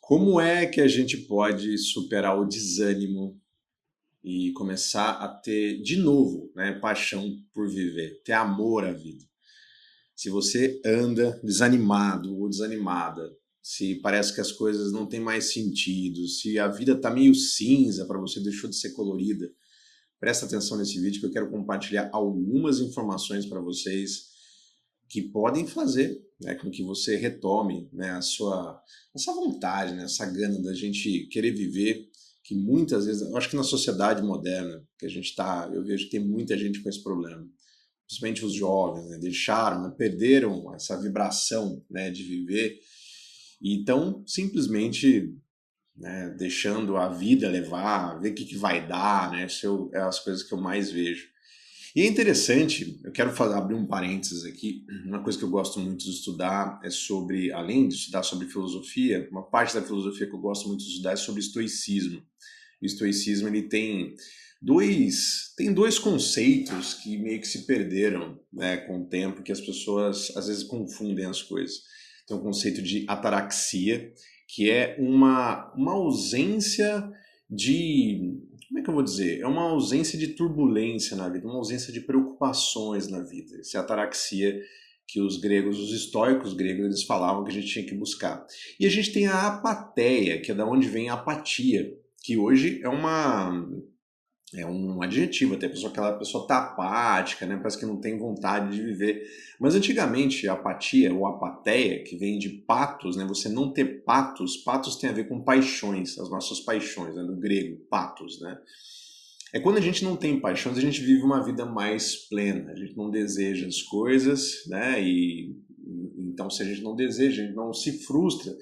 Como é que a gente pode superar o desânimo e começar a ter, de novo, né, paixão por viver, ter amor à vida? Se você anda desanimado ou desanimada, se parece que as coisas não têm mais sentido, se a vida está meio cinza para você, deixou de ser colorida, presta atenção nesse vídeo que eu quero compartilhar algumas informações para vocês que podem fazer, né, com que você retome, né, essa vontade, né, essa gana da gente querer viver, que muitas vezes, eu acho que na sociedade moderna que a gente está, eu vejo que tem muita gente com esse problema, principalmente os jovens, né, deixaram, né, perderam essa vibração, né, de viver e estão simplesmente, né, deixando a vida levar, ver o que vai dar, né, isso é as coisas que eu mais vejo. E é interessante, eu quero abrir um parênteses aqui, uma coisa que eu gosto muito de estudar é sobre, além de estudar sobre filosofia, uma parte da filosofia que eu gosto muito de estudar é sobre estoicismo. O estoicismo ele tem dois conceitos que meio que se perderam, né, com o tempo, que as pessoas às vezes confundem as coisas. Tem o conceito de ataraxia, que é uma ausência de, como é que eu vou dizer? É uma ausência de turbulência na vida, uma ausência de preocupações na vida. Essa é a ataraxia que os gregos, os estoicos gregos, eles falavam que a gente tinha que buscar. E a gente tem a apateia, que é da onde vem a apatia, que hoje é um adjetivo, até aquela pessoa tá apática, né? Parece que não tem vontade de viver. Mas antigamente a apatia ou apateia, que vem de patos, né? Você não ter patos, patos tem a ver com paixões, as nossas paixões, né? No grego, patos, né? É quando a gente não tem paixões, a gente vive uma vida mais plena, a gente não deseja as coisas, né? E então se a gente não deseja, a gente não se frustra.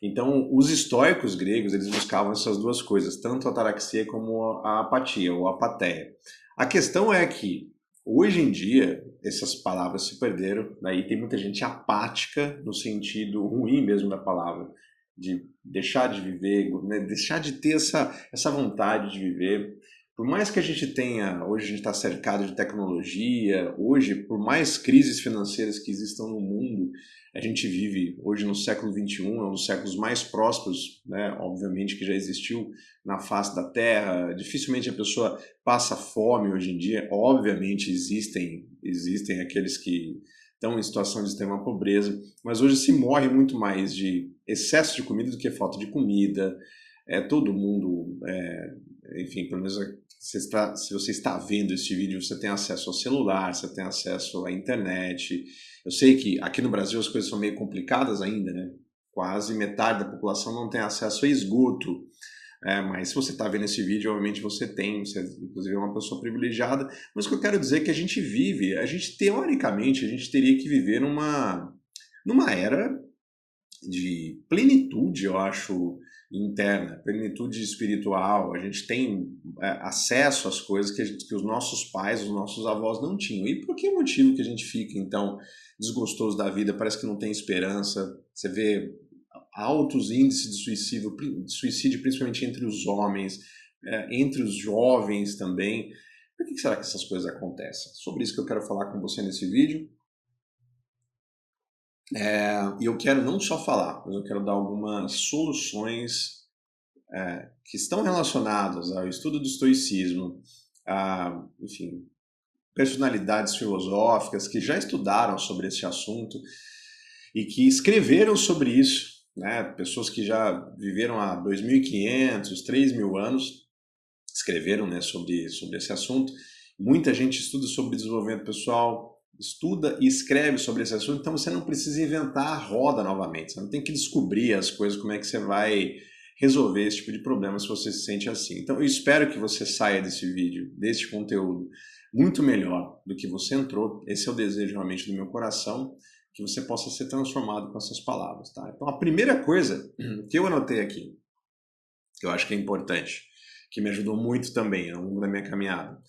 Então, os estoicos gregos, eles buscavam essas duas coisas, tanto a ataraxia como a apatia, ou a apateia. A questão é que, hoje em dia, essas palavras se perderam, daí tem muita gente apática, no sentido ruim mesmo da palavra, de deixar de viver, né, deixar de ter essa vontade de viver. Por mais que a gente tenha, hoje a gente está cercado de tecnologia, hoje, por mais crises financeiras que existam no mundo, a gente vive hoje no século XXI, é um dos séculos mais prósperos, né, obviamente, que já existiu na face da Terra. Dificilmente a pessoa passa fome hoje em dia. Obviamente existem aqueles que estão em situação de extrema pobreza, mas hoje se morre muito mais de excesso de comida do que falta de comida. Todo mundo, enfim, pelo menos se você está vendo esse vídeo, você tem acesso ao celular, você tem acesso à internet. Eu sei que aqui no Brasil as coisas são meio complicadas ainda, né? Quase metade da população não tem acesso a esgoto. Mas se você está vendo esse vídeo, obviamente você tem, você inclusive é uma pessoa privilegiada. Mas o que eu quero dizer é que a gente vive, teoricamente, a gente teria que viver numa era de plenitude, eu acho, interna, plenitude espiritual. A gente tem acesso às coisas que os nossos pais, os nossos avós não tinham. E por que motivo que a gente fica, então, desgostoso da vida? Parece que não tem esperança. Você vê altos índices de suicídio principalmente entre os homens, entre os jovens também. Por que será que essas coisas acontecem? Sobre isso que eu quero falar com você nesse vídeo. E eu quero não só falar, mas eu quero dar algumas soluções que estão relacionadas ao estudo do estoicismo, enfim, personalidades filosóficas que já estudaram sobre esse assunto e que escreveram sobre isso, né? Pessoas que já viveram há 2.500, 3.000 anos, escreveram, né, sobre esse assunto. Muita gente estuda sobre desenvolvimento pessoal, estuda e escreve sobre esse assunto, então você não precisa inventar a roda novamente, você não tem que descobrir as coisas, como é que você vai resolver esse tipo de problema se você se sente assim. Então eu espero que você saia desse vídeo, desse conteúdo, muito melhor do que você entrou. Esse é o desejo realmente do meu coração, que você possa ser transformado com essas palavras, tá? Então a primeira coisa que eu anotei aqui, que eu acho que é importante, que me ajudou muito também ao longo da minha caminhada.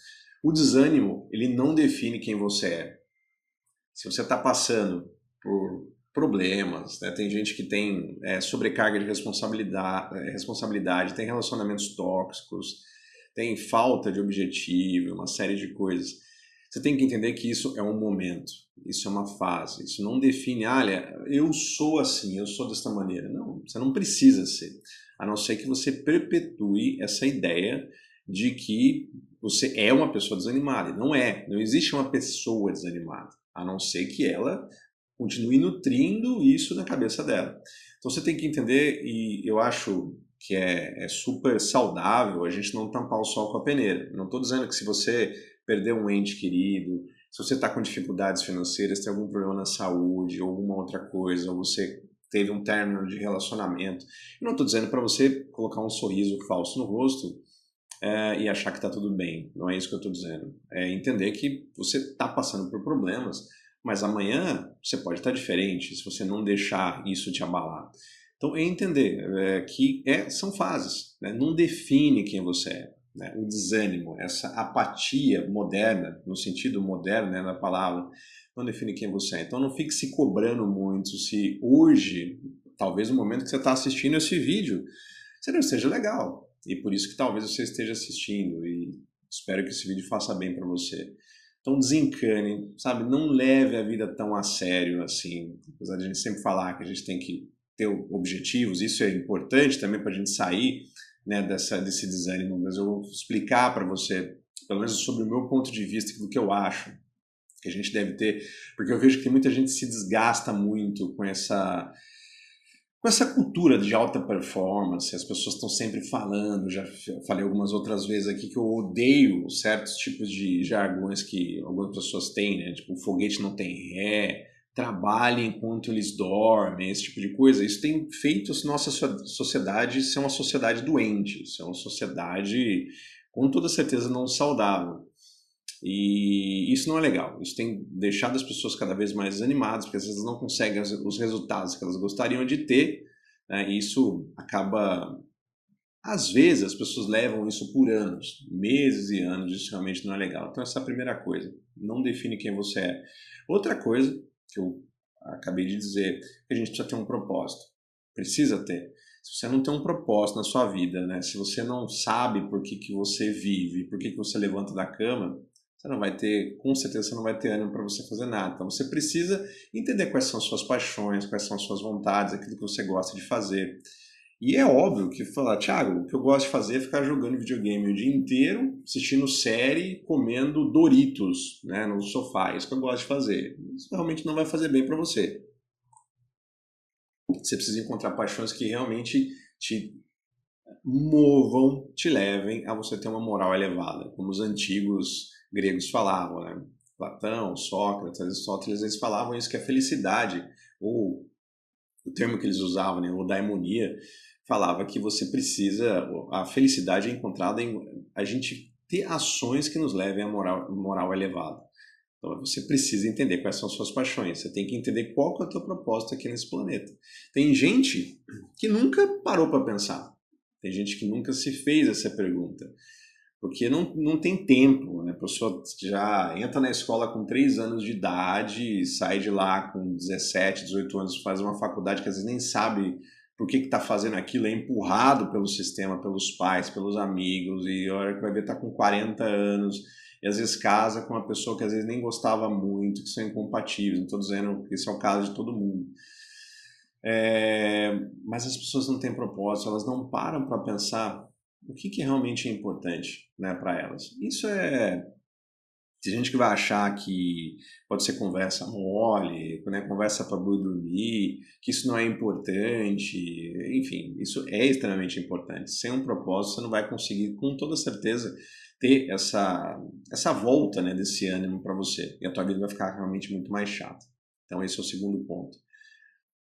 O desânimo, ele não define quem você é. Se você está passando por problemas, né? Tem gente que tem sobrecarga de responsabilidade, tem relacionamentos tóxicos, tem falta de objetivo, uma série de coisas. Você tem que entender que isso é um momento, isso é uma fase, isso não define, olha, eu sou assim, eu sou desta maneira. Não, você não precisa ser, a não ser que você perpetue essa ideia de que você é uma pessoa desanimada. E não é, não existe uma pessoa desanimada, a não ser que ela continue nutrindo isso na cabeça dela. Então você tem que entender, e eu acho que é super saudável a gente não tampar o sol com a peneira. Não estou dizendo que se você perder um ente querido, se você está com dificuldades financeiras, tem algum problema na saúde, ou alguma outra coisa, ou você teve um término de relacionamento, eu não estou dizendo para você colocar um sorriso falso no rosto e achar que está tudo bem. Não é isso que eu estou dizendo. É entender que você está passando por problemas, mas amanhã você pode estar diferente se você não deixar isso te abalar. Então, é entender que são fases, né? Não define quem você é. Né? O desânimo, essa apatia moderna, no sentido moderno, né, da palavra, não define quem você é. Então, não fique se cobrando muito se hoje, talvez no momento que você está assistindo esse vídeo, você não esteja legal. E por isso que talvez você esteja assistindo e espero que esse vídeo faça bem para você. Então desencane, sabe? Não leve a vida tão a sério assim. Apesar de a gente sempre falar que a gente tem que ter objetivos, isso é importante também para a gente sair, né, desse desânimo. Mas eu vou explicar para você, pelo menos sobre o meu ponto de vista, do que eu acho que a gente deve ter, porque eu vejo que muita gente se desgasta muito com essa cultura de alta performance. As pessoas estão sempre falando, já falei algumas outras vezes aqui que eu odeio certos tipos de jargões que algumas pessoas têm, né? Tipo, o foguete não tem ré, trabalhe enquanto eles dormem, esse tipo de coisa. Isso tem feito a nossa sociedade ser uma sociedade doente, ser uma sociedade com toda certeza não saudável. E isso não é legal, isso tem deixado as pessoas cada vez mais desanimadas, porque às vezes não conseguem os resultados que elas gostariam de ter, né? E isso acaba, às vezes as pessoas levam isso por anos, meses e anos, isso realmente não é legal. Então essa é a primeira coisa, não define quem você é. Outra coisa que eu acabei de dizer, que a gente precisa ter um propósito, precisa ter. Se você não tem um propósito na sua vida, né? Se você não sabe por que você vive, por que você levanta da cama, você não vai ter, com certeza você não vai ter ânimo para você fazer nada. Então você precisa entender quais são as suas paixões, quais são as suas vontades, aquilo que você gosta de fazer. E é óbvio que falar, Thiago, o que eu gosto de fazer é ficar jogando videogame o dia inteiro, assistindo série, comendo Doritos, né, no sofá. É isso que eu gosto de fazer. Isso realmente não vai fazer bem para você. Você precisa encontrar paixões que realmente te movam, te levem a você ter uma moral elevada, como os antigos gregos falavam, né? Platão, Sócrates, Aristóteles, eles falavam isso, que a felicidade, ou o termo que eles usavam, né, o daimonia, falava que você precisa, a felicidade é encontrada em a gente ter ações que nos levem a moral elevada. Então você precisa entender quais são as suas paixões, você tem que entender qual que é o teu propósito aqui nesse planeta. Tem gente que nunca parou para pensar, tem gente que nunca se fez essa pergunta, porque não tem tempo, né? A pessoa já entra na escola com 3 anos de idade, sai de lá com 17, 18 anos, faz uma faculdade que às vezes nem sabe por que está fazendo aquilo, é empurrado pelo sistema, pelos pais, pelos amigos, e a hora que vai ver está com 40 anos, e às vezes casa com uma pessoa que às vezes nem gostava muito, que são incompatíveis. Não estou dizendo que esse é o caso de todo mundo. Mas as pessoas não têm propósito, elas não param para pensar o que realmente é importante, né, para elas. Isso tem gente que vai achar que pode ser conversa mole, né, conversa para dormir, que isso não é importante. Enfim, isso é extremamente importante. Sem um propósito, você não vai conseguir, com toda certeza, ter essa volta, né, desse ânimo para você. E a tua vida vai ficar realmente muito mais chata. Então, esse é o segundo ponto.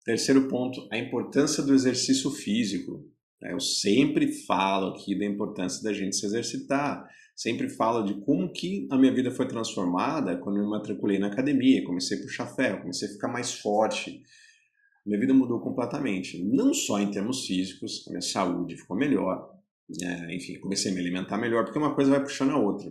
Terceiro ponto, a importância do exercício físico. Eu sempre falo aqui da importância da gente se exercitar. Sempre falo de como que a minha vida foi transformada quando eu me matriculei na academia, comecei a puxar ferro, comecei a ficar mais forte. Minha vida mudou completamente. Não só em termos físicos, a minha saúde ficou melhor. Enfim, comecei a me alimentar melhor, porque uma coisa vai puxando a outra.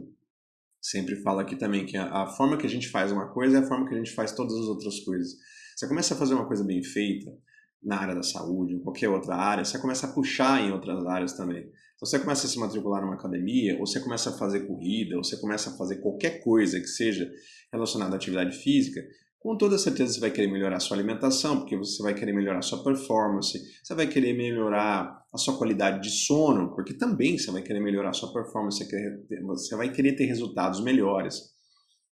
Sempre falo aqui também que a forma que a gente faz uma coisa é a forma que a gente faz todas as outras coisas. Você começa a fazer uma coisa bem feita, na área da saúde, em qualquer outra área, você começa a puxar em outras áreas também. Então você começa a se matricular numa academia, ou você começa a fazer corrida, ou você começa a fazer qualquer coisa que seja relacionada à atividade física, com toda certeza você vai querer melhorar a sua alimentação, porque você vai querer melhorar a sua performance, você vai querer melhorar a sua qualidade de sono, porque também você vai querer melhorar a sua performance, você vai querer ter resultados melhores.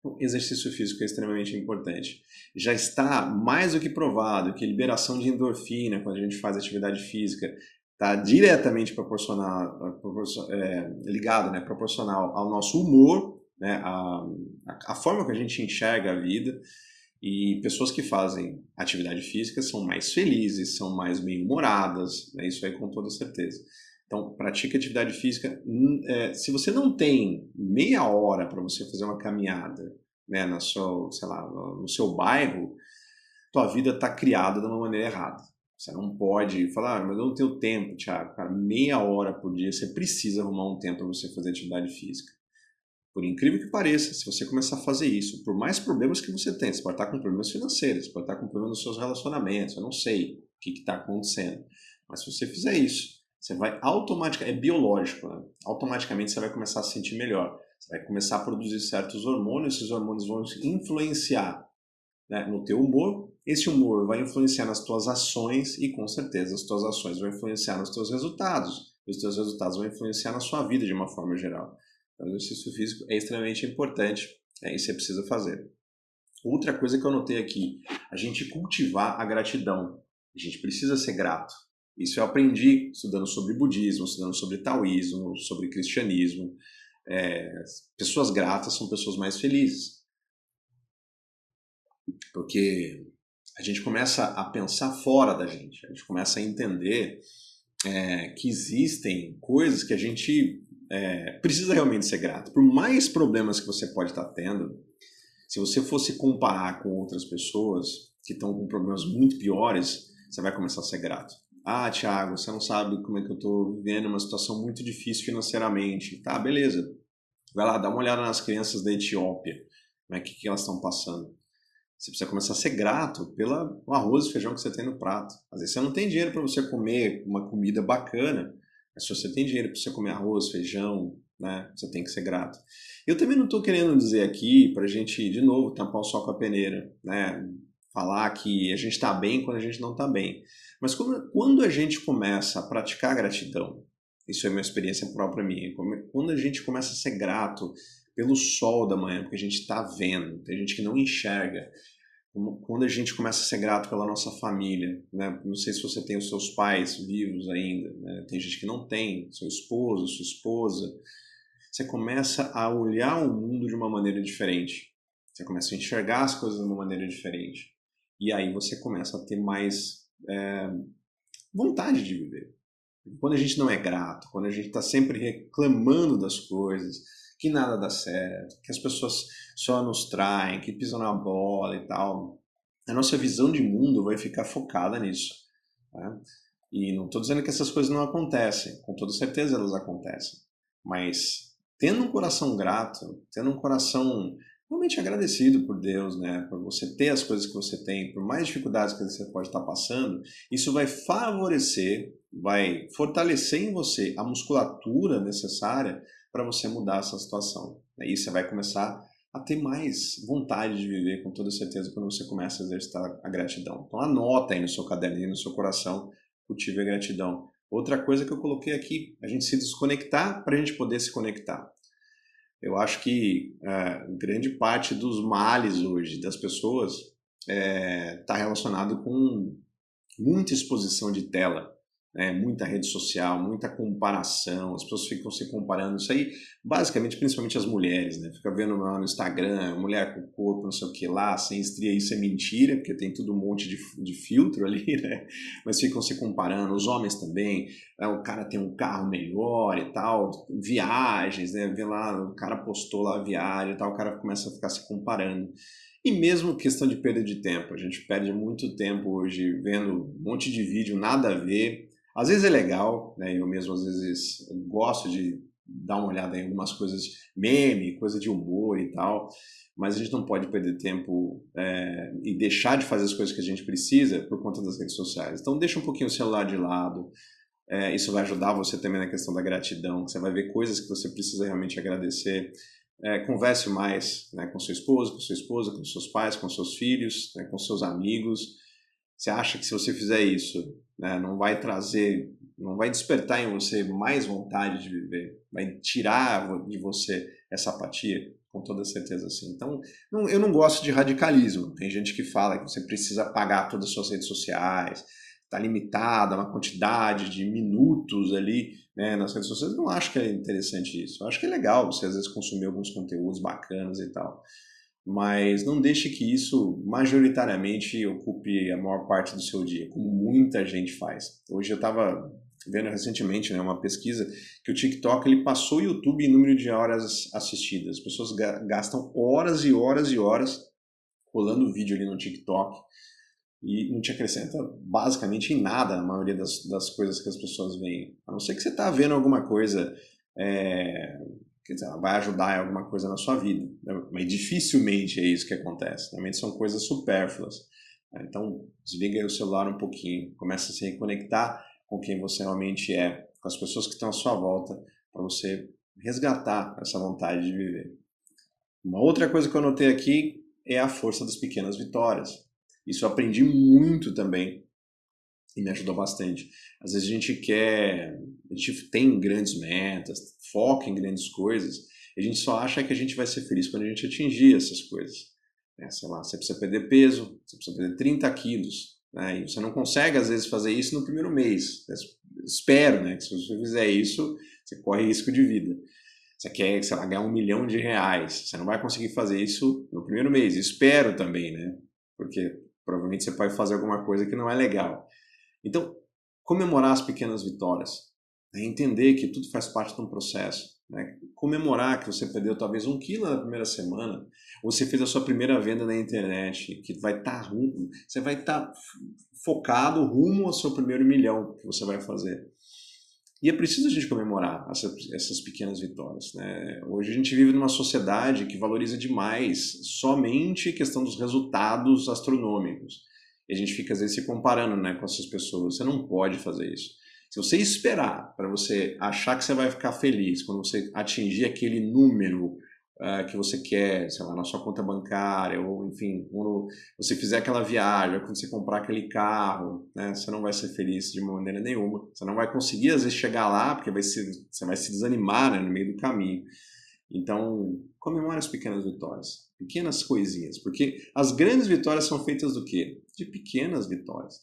O exercício físico é extremamente importante. Já está mais do que provado que a liberação de endorfina quando a gente faz atividade física está diretamente ligado, né, proporcional ao nosso humor, né, a forma que a gente enxerga a vida. E pessoas que fazem atividade física são mais felizes, são mais bem-humoradas, né, isso aí com toda certeza. Então, pratique atividade física. Se você não tem meia hora para você fazer uma caminhada, né, sei lá, no seu bairro, tua vida está criada de uma maneira errada. Você não pode falar, mas eu não tenho tempo, Thiago. Cara, meia hora por dia, você precisa arrumar um tempo para você fazer atividade física. Por incrível que pareça, se você começar a fazer isso, por mais problemas que você tem, você pode estar com problemas financeiros, você pode estar com problemas nos seus relacionamentos, eu não sei o que está acontecendo, mas se você fizer isso, você vai automaticamente, é biológico, né? Automaticamente você vai começar a se sentir melhor, você vai começar a produzir certos hormônios, esses hormônios vão influenciar, né, no teu humor, esse humor vai influenciar nas tuas ações e com certeza as tuas ações vão influenciar nos teus resultados, e os teus resultados vão influenciar na sua vida de uma forma geral. Então, o exercício físico é extremamente importante, e você precisa fazer. Outra coisa que eu notei aqui, a gente cultivar a gratidão. A gente precisa ser grato. Isso eu aprendi estudando sobre budismo, estudando sobre taoísmo, sobre cristianismo. Pessoas gratas são pessoas mais felizes. Porque a gente começa a pensar fora da gente. A gente começa a entender que existem coisas que a gente precisa realmente ser grato. Por mais problemas que você pode estar tendo, se você fosse comparar com outras pessoas que estão com problemas muito piores, você vai começar a ser grato. Ah, Thiago, você não sabe como é que eu estou vivendo uma situação muito difícil financeiramente. Tá, beleza. Vai lá, dá uma olhada nas crianças da Etiópia, né, que elas estão passando. Você precisa começar a ser grato pelo arroz e feijão que você tem no prato. Às vezes você não tem dinheiro para você comer uma comida bacana, mas se você tem dinheiro para você comer arroz, feijão, né, você tem que ser grato. Eu também não estou querendo dizer aqui para a gente, de novo, tampar o sol com a peneira, né, falar que a gente está bem quando a gente não está bem. Mas quando a gente começa a praticar a gratidão, isso é uma experiência própria minha, quando a gente começa a ser grato pelo sol da manhã, porque a gente está vendo, tem gente que não enxerga. Quando a gente começa a ser grato pela nossa família, né? Não sei se você tem os seus pais vivos ainda, né? Tem gente que não tem, seu esposo, sua esposa. Você começa a olhar o mundo de uma maneira diferente. Você começa a enxergar as coisas de uma maneira diferente. E aí você começa a ter mais vontade de viver. Quando a gente não é grato, quando a gente está sempre reclamando das coisas, que nada dá certo, que as pessoas só nos traem, que pisam na bola e tal, a nossa visão de mundo vai ficar focada nisso. Tá? E não estou dizendo que essas coisas não acontecem, com toda certeza elas acontecem, mas tendo um coração grato, tendo um coração realmente agradecido por Deus, né, por você ter as coisas que você tem, por mais dificuldades que você pode estar passando, isso vai favorecer, vai fortalecer em você a musculatura necessária para você mudar essa situação. E você vai começar a ter mais vontade de viver, com toda certeza, quando você começa a exercitar a gratidão. Então anota aí no seu caderninho, no seu coração, cultive a gratidão. Outra coisa que eu coloquei aqui, a gente se desconectar para a gente poder se conectar. Eu acho que grande parte dos males hoje das pessoas está relacionado com muita exposição de tela, né? Muita rede social, muita comparação, as pessoas ficam se comparando, isso aí basicamente, principalmente as mulheres, né? Fica vendo lá no Instagram, mulher com corpo, não sei o que lá, sem estria, isso é mentira, porque tem tudo um monte de filtro ali, né? Mas ficam se comparando, os homens também, o cara tem um carro melhor e tal, viagens, né? Vê lá, o cara postou lá a viagem e tal, o cara começa a ficar se comparando. E mesmo questão de perda de tempo, a gente perde muito tempo hoje vendo um monte de vídeo, nada a ver. Às vezes é legal, né? Eu mesmo às vezes gosto de dar uma olhada em algumas coisas, meme, coisa de humor e tal, mas a gente não pode perder tempo e deixar de fazer as coisas que a gente precisa por conta das redes sociais. Então deixa um pouquinho o celular de lado, isso vai ajudar você também na questão da gratidão, que você vai ver coisas que você precisa realmente agradecer. Converse mais, né, com seu esposo, com sua esposa, com seus pais, com seus filhos, né, com seus amigos. Você acha que se você fizer isso, né, não vai despertar em você mais vontade de viver, vai tirar de você essa apatia? Com toda certeza sim. Então, eu não gosto de radicalismo. Tem gente que fala que você precisa apagar todas as suas redes sociais, está limitada a uma quantidade de minutos ali, né, nas redes sociais. Eu não acho que é interessante isso. Eu acho que é legal você às vezes consumir alguns conteúdos bacanas e tal, mas não deixe que isso majoritariamente ocupe a maior parte do seu dia, como muita gente faz. Hoje eu estava vendo recentemente, né, uma pesquisa que o TikTok ele passou o YouTube em número de horas assistidas. As pessoas gastam horas e horas e horas rolando vídeo ali no TikTok e não te acrescenta basicamente em nada a maioria das coisas que as pessoas veem. A não ser que você está vendo alguma coisa quer dizer, ela vai ajudar em alguma coisa na sua vida, né? Mas dificilmente é isso que acontece. Normalmente são coisas supérfluas. Então, desliga aí o celular um pouquinho, começa a se reconectar com quem você realmente é, com as pessoas que estão à sua volta, para você resgatar essa vontade de viver. Uma outra coisa que eu notei aqui é a força das pequenas vitórias. Isso eu aprendi muito também e me ajudou bastante. Às vezes a gente tem grandes metas, foca em grandes coisas, e a gente só acha que a gente vai ser feliz quando a gente atingir essas coisas. Sei lá, você precisa perder peso, você precisa perder 30 quilos, né? E você não consegue, às vezes, fazer isso no primeiro mês. Espero, né, que se você fizer isso, você corre risco de vida. Você quer, sei lá, ganhar R$ 1 milhão, você não vai conseguir fazer isso no primeiro mês. Espero também, né? Porque provavelmente você pode fazer alguma coisa que não é legal. Então, comemorar as pequenas vitórias, né? Entender que tudo faz parte de um processo, né? Comemorar que você perdeu talvez 1 quilo na primeira semana, ou você fez a sua primeira venda na internet, que vai estar você vai estar focado rumo ao seu primeiro milhão que você vai fazer. E é preciso a gente comemorar essas pequenas vitórias, né? Hoje a gente vive numa sociedade que valoriza demais somente a questão dos resultados astronômicos. E a gente fica, às vezes, se comparando, né, com essas pessoas. Você não pode fazer isso. Se você esperar para você achar que você vai ficar feliz quando você atingir aquele número que você quer, sei lá, na sua conta bancária, ou enfim, quando você fizer aquela viagem, quando você comprar aquele carro, né, você não vai ser feliz de maneira nenhuma. Você não vai conseguir, às vezes, chegar lá, porque você vai se desanimar, né, no meio do caminho. Então, comemore as pequenas vitórias, pequenas coisinhas, porque as grandes vitórias são feitas do quê? De pequenas vitórias.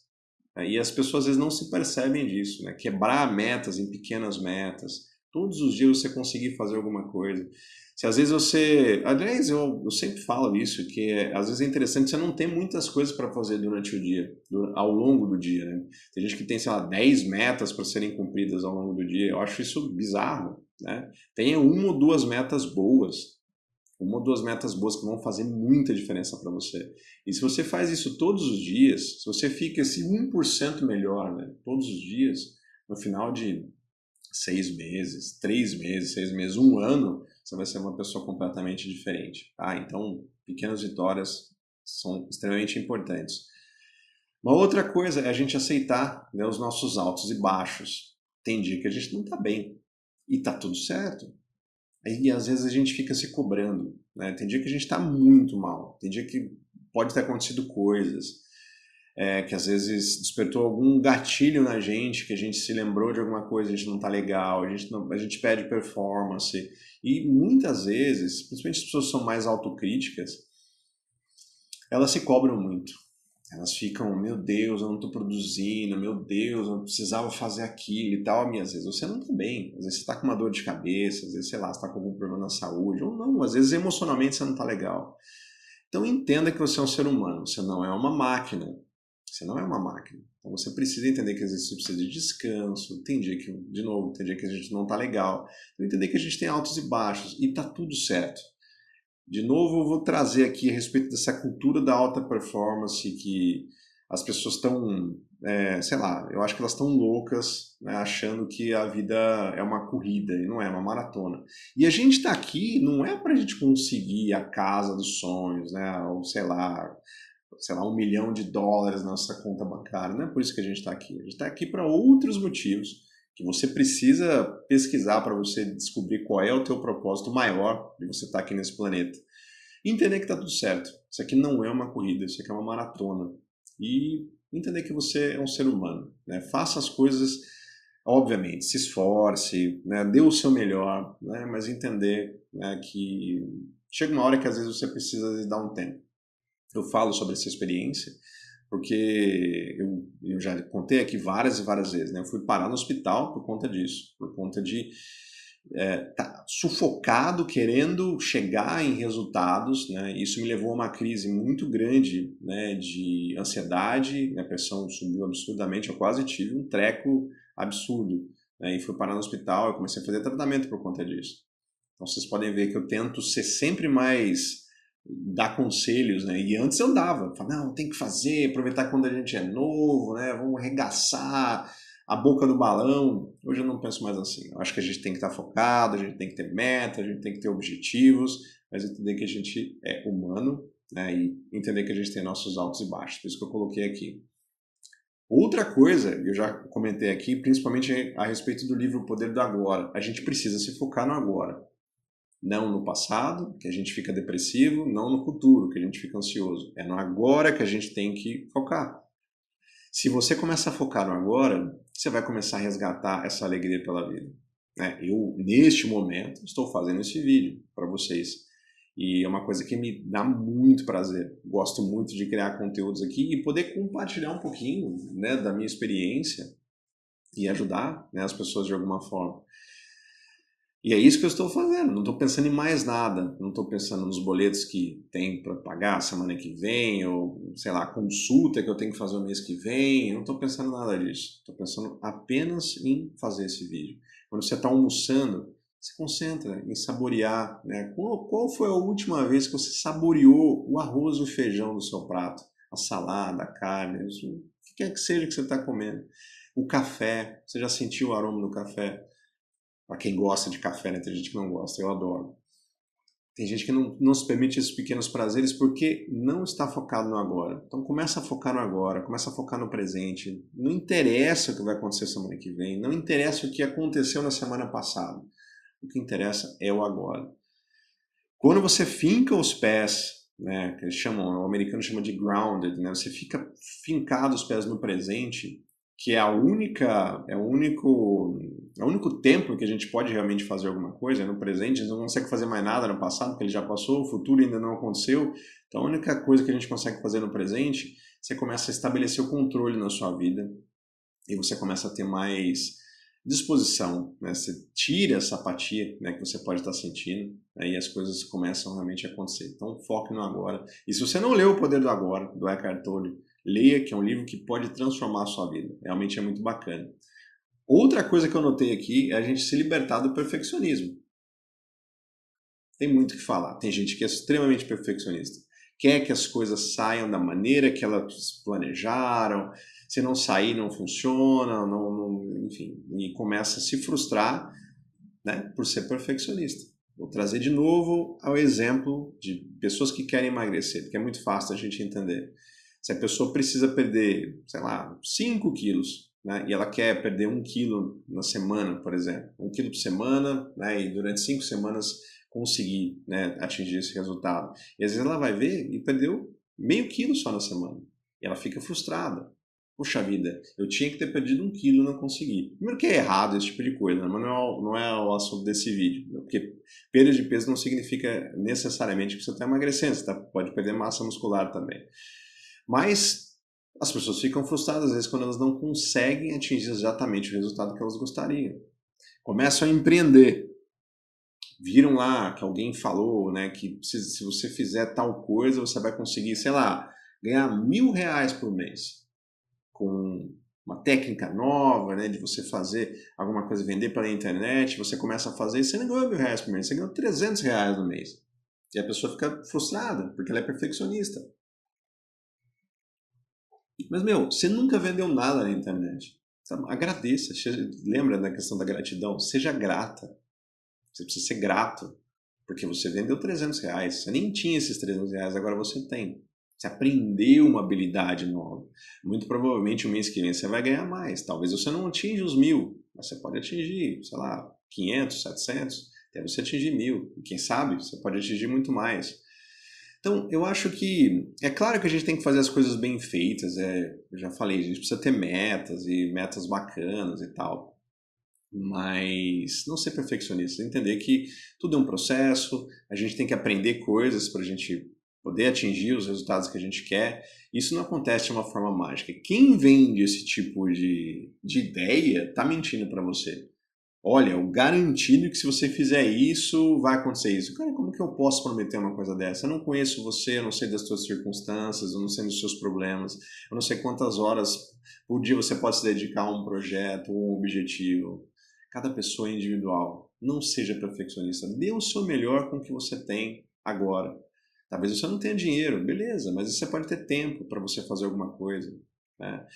E as pessoas às vezes não se percebem disso, né? Quebrar metas em pequenas metas. Todos os dias você conseguir fazer alguma coisa. Se às vezes você. Aliás, eu sempre falo isso, que às vezes é interessante você não ter muitas coisas para fazer durante o dia, ao longo do dia, né? Tem gente que tem, sei lá, 10 metas para serem cumpridas ao longo do dia. Eu acho isso bizarro, né? Tenha uma ou duas metas boas. Uma ou duas metas boas que vão fazer muita diferença para você. E se você faz isso todos os dias, se você fica esse 1% melhor, né, todos os dias, no final de 6 meses, 3 meses, 6 meses, um ano, você vai ser uma pessoa completamente diferente. Tá? Então, pequenas vitórias são extremamente importantes. Uma outra coisa é a gente aceitar, né, os nossos altos e baixos. Tem dia que a gente não está bem e está tudo certo. E às vezes a gente fica se cobrando, né? Tem dia que a gente está muito mal, tem dia que pode ter acontecido coisas, que às vezes despertou algum gatilho na gente, que a gente se lembrou de alguma coisa, a gente não está legal, a gente perde performance. E muitas vezes, principalmente as pessoas que são mais autocríticas, elas se cobram muito. Elas ficam, meu Deus, eu não estou produzindo, meu Deus, eu precisava fazer aquilo e tal. E às vezes você não está bem, às vezes você está com uma dor de cabeça, às vezes, sei lá, você está com algum problema na saúde, ou não, às vezes emocionalmente você não está legal. Então entenda que você é um ser humano, você não é uma máquina. Você não é uma máquina. Então você precisa entender que às vezes você precisa de descanso, tem dia que, de novo, tem dia que a gente não está legal. Então entender que a gente tem altos e baixos e está tudo certo. De novo, eu vou trazer aqui a respeito dessa cultura da alta performance que as pessoas estão, sei lá, eu acho que elas estão loucas, né, achando que a vida é uma corrida e não é, uma maratona. E a gente está aqui não é para a gente conseguir a casa dos sonhos, né, ou sei lá, US$ 1 milhão na nossa conta bancária. Não é por isso que a gente está aqui. A gente está aqui para outros motivos que você precisa pesquisar para você descobrir qual é o teu propósito maior de você estar aqui nesse planeta. E entender que está tudo certo. Isso aqui não é uma corrida, isso aqui é uma maratona. E entender que você é um ser humano, né? Faça as coisas, obviamente, se esforce, né? Dê o seu melhor, né? Mas entender, né, que chega uma hora que às vezes você precisa de dar um tempo. Eu falo sobre essa experiência porque eu já contei aqui várias e várias vezes, né? Eu fui parar no hospital por conta disso, por conta de tá sufocado querendo chegar em resultados, né? Isso me levou a uma crise muito grande, né, de ansiedade, minha pressão subiu absurdamente, eu quase tive um treco absurdo, né? E fui parar no hospital, eu comecei a fazer tratamento por conta disso. Então vocês podem ver que eu tento ser sempre mais dar conselhos, né? E antes eu dava, falava, não, tem que fazer, aproveitar quando a gente é novo, né? Vamos arregaçar a boca do balão. Hoje eu não penso mais assim. Eu acho que a gente tem que estar focado, a gente tem que ter meta, a gente tem que ter objetivos, mas entender que a gente é humano, né? E entender que a gente tem nossos altos e baixos. Por isso que eu coloquei aqui. Outra coisa, eu já comentei aqui, principalmente a respeito do livro O Poder do Agora. A gente precisa se focar no agora. Não no passado, que a gente fica depressivo, não no futuro, que a gente fica ansioso. É no agora que a gente tem que focar. Se você começa a focar no agora, você vai começar a resgatar essa alegria pela vida, né? Eu, neste momento, estou fazendo esse vídeo para vocês. E é uma coisa que me dá muito prazer. Gosto muito de criar conteúdos aqui e poder compartilhar um pouquinho, né, da minha experiência e ajudar, né, as pessoas de alguma forma. E é isso que eu estou fazendo, não estou pensando em mais nada, não estou pensando nos boletos que tem para pagar semana que vem, ou sei lá, consulta que eu tenho que fazer o mês que vem, eu não estou pensando em nada disso, estou pensando apenas em fazer esse vídeo. Quando você está almoçando, se concentra em saborear, né? Qual foi a última vez que você saboreou o arroz e o feijão do seu prato? A salada, a carne, isso, o que quer que seja que você está comendo. O café, você já sentiu o aroma do café? Para quem gosta de café, né? Tem gente que não gosta, eu adoro. Tem gente que não se permite esses pequenos prazeres porque não está focado no agora. Então começa a focar no agora, começa a focar no presente. Não interessa o que vai acontecer semana que vem, não interessa o que aconteceu na semana passada. O que interessa é o agora. Quando você finca os pés, né, que eles chamam, o americano chama de grounded, né, você fica fincado os pés no presente, que é o único tempo que a gente pode realmente fazer alguma coisa, é no presente. A gente não consegue fazer mais nada no passado, porque ele já passou, o futuro ainda não aconteceu. Então a única coisa que a gente consegue fazer no presente, você começa a estabelecer o controle na sua vida e você começa a ter mais disposição, né? Você tira essa apatia, né, que você pode estar sentindo, né, e as coisas começam realmente a acontecer. Então foque no agora. E se você não leu O Poder do Agora, do Eckhart Tolle, leia, que é um livro que pode transformar a sua vida. Realmente é muito bacana. Outra coisa que eu notei aqui é a gente se libertar do perfeccionismo. Tem muito o que falar. Tem gente que é extremamente perfeccionista. Quer que as coisas saiam da maneira que elas planejaram. Se não sair, não funciona, enfim. E começa a se frustrar, né, por ser perfeccionista. Vou trazer de novo ao exemplo de pessoas que querem emagrecer, porque é muito fácil a gente entender. Se a pessoa precisa perder, sei lá, 5 quilos, né, e ela quer perder 1 quilo na semana, por exemplo, 1 quilo por semana, né, e durante 5 semanas conseguir, né, atingir esse resultado. E às vezes ela vai ver e perdeu meio quilo só na semana. E ela fica frustrada. Puxa vida, eu tinha que ter perdido 1 quilo e não consegui. Primeiro que é errado esse tipo de coisa, né? Mas não é o assunto desse vídeo. Né? Porque perda de peso não significa necessariamente que você está emagrecendo, você pode perder massa muscular também. Mas as pessoas ficam frustradas às vezes quando elas não conseguem atingir exatamente o resultado que elas gostariam. Começam a empreender. Viram lá que alguém falou, né, que se você fizer tal coisa, você vai conseguir, sei lá, ganhar R$ 1.000 por mês. Com uma técnica nova, né, de você fazer alguma coisa, vender pela internet, você começa a fazer e você não ganhou R$ 1.000 por mês, você ganhou R$ 300 no mês. E a pessoa fica frustrada, porque ela é perfeccionista. Mas, meu, você nunca vendeu nada na internet. Sabe? Agradeça. Lembra da questão da gratidão? Seja grata. Você precisa ser grato. Porque você vendeu R$ 300. Você nem tinha esses R$ 300, agora você tem. Você aprendeu uma habilidade nova. Muito provavelmente o mês que vem você vai ganhar mais. Talvez você não atinja os 1.000, mas você pode atingir, sei lá, 500, 700, até você atingir 1.000. E quem sabe você pode atingir muito mais. Então, eu acho que é claro que a gente tem que fazer as coisas bem feitas. Eu já falei, a gente precisa ter metas e metas bacanas e tal. Mas não ser perfeccionista, entender que tudo é um processo, a gente tem que aprender coisas para a gente poder atingir os resultados que a gente quer. Isso não acontece de uma forma mágica. Quem vende esse tipo de ideia está mentindo para você. Olha, eu garantido que se você fizer isso, vai acontecer isso. Cara, como que eu posso prometer uma coisa dessa? Eu não conheço você, eu não sei das suas circunstâncias, eu não sei dos seus problemas, eu não sei quantas horas por dia você pode se dedicar a um projeto ou um objetivo. Cada pessoa é individual. Não seja perfeccionista. Dê o seu melhor com o que você tem agora. Talvez você não tenha dinheiro, beleza, mas você pode ter tempo para você fazer alguma coisa, né?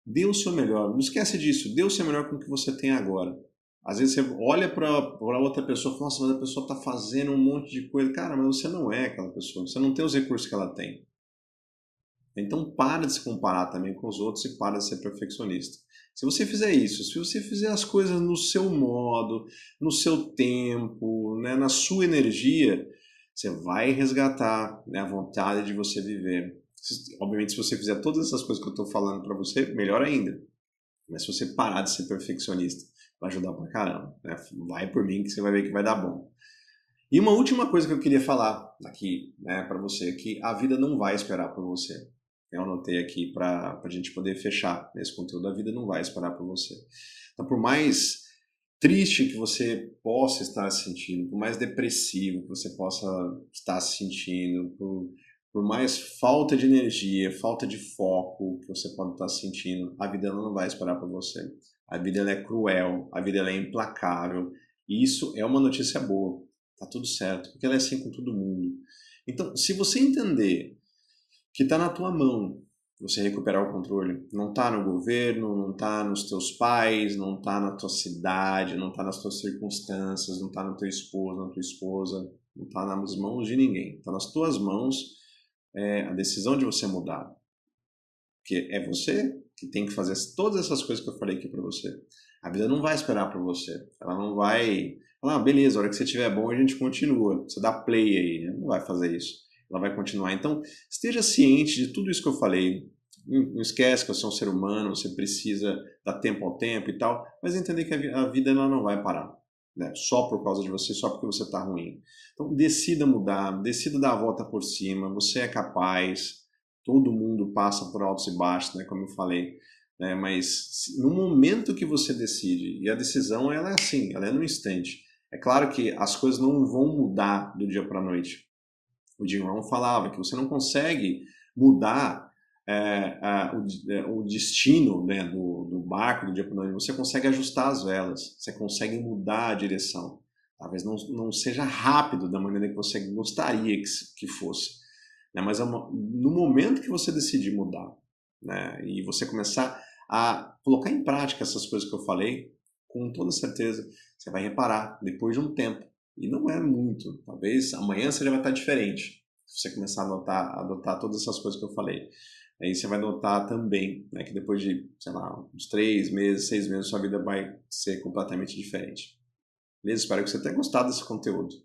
Dê o seu melhor. Não esquece disso. Dê o seu melhor com o que você tem agora. Às vezes você olha para outra pessoa e fala, nossa, mas a pessoa está fazendo um monte de coisa. Cara, mas você não é aquela pessoa. Você não tem os recursos que ela tem. Então para de se comparar também com os outros e para de ser perfeccionista. Se você fizer isso, se você fizer as coisas no seu modo, no seu tempo, né, na sua energia, você vai resgatar, né, a vontade de você viver. Obviamente, se você fizer todas essas coisas que eu estou falando para você, melhor ainda. Mas se você parar de ser perfeccionista, vai ajudar pra caramba, né? Vai por mim que você vai ver que vai dar bom. E uma última coisa que eu queria falar aqui, né, para você, é que a vida não vai esperar por você. Eu anotei aqui para a gente poder fechar esse conteúdo. A vida não vai esperar por você. Então, por mais triste que você possa estar se sentindo, por mais depressivo que você possa estar se sentindo, por mais falta de energia, falta de foco que você pode estar sentindo, a vida ela não vai esperar por você. A vida ela é cruel, a vida ela é implacável. E isso é uma notícia boa. Tá tudo certo, porque ela é assim com todo mundo. Então, se você entender que está na tua mão você recuperar o controle, não está no governo, não está nos teus pais, não está na tua cidade, não está nas tuas circunstâncias, não está no teu esposo, na tua esposa, não está nas mãos de ninguém. Está nas tuas mãos a decisão de você mudar. Porque é você que tem que fazer todas essas coisas que eu falei aqui para você. A vida não vai esperar por você. Ela não vai falar, beleza, a hora que você estiver bom a gente continua. Você dá play aí, né? Não vai fazer isso. Ela vai continuar. Então, esteja ciente de tudo isso que eu falei. Não esquece que você é um ser humano, você precisa dar tempo ao tempo e tal, mas entender que a vida ela não vai parar, né? Só por causa de você, só porque você está ruim. Então, decida mudar, decida dar a volta por cima, você é capaz, todo mundo passa por altos e baixos, né, como eu falei, né, mas no momento que você decide, e a decisão ela é assim, ela é no instante. É claro que as coisas não vão mudar do dia para a noite. O Jim Rohn falava que você não consegue mudar o destino, né, do barco do dia para a noite, você consegue ajustar as velas, você consegue mudar a direção. Talvez não seja rápido da maneira que você gostaria que fosse, né, mas no momento que você decidir mudar, né, e você começar a colocar em prática essas coisas que eu falei, com toda certeza você vai reparar depois de um tempo. E não é muito, talvez amanhã você já vai estar diferente. Se você começar a adotar todas essas coisas que eu falei. Aí você vai notar também, né, que depois de, sei lá, uns 3 meses, 6 meses, sua vida vai ser completamente diferente. Beleza? Espero que você tenha gostado desse conteúdo.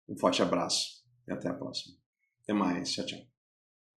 Um forte abraço e até a próxima. Até mais. Tchau, tchau.